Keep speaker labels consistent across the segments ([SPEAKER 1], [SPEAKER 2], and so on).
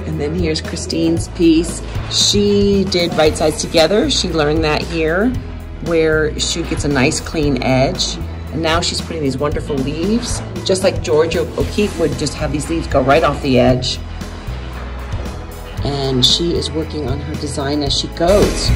[SPEAKER 1] And then here's Christine's piece. She did right sides together. She learned that here, where she gets a nice clean edge. And now she's putting these wonderful leaves, just like Georgia O'Keeffe would just have these leaves go right off the edge. And she is working on her design as she goes.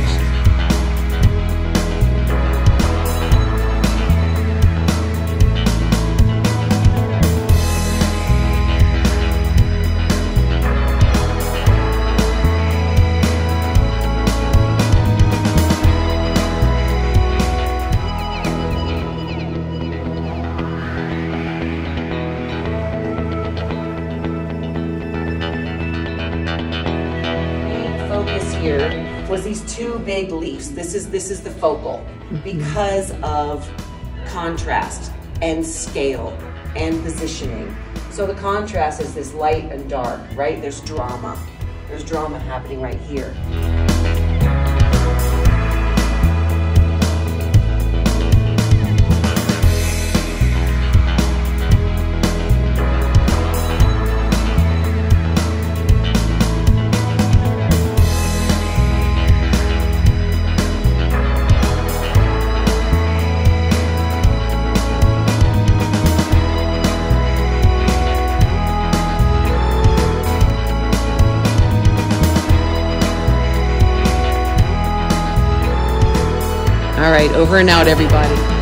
[SPEAKER 1] Here was these two big leaves. This is the focal because of contrast and scale and positioning. So the contrast is this light and dark, right? There's drama. There's drama happening right here. All right, over and out, everybody.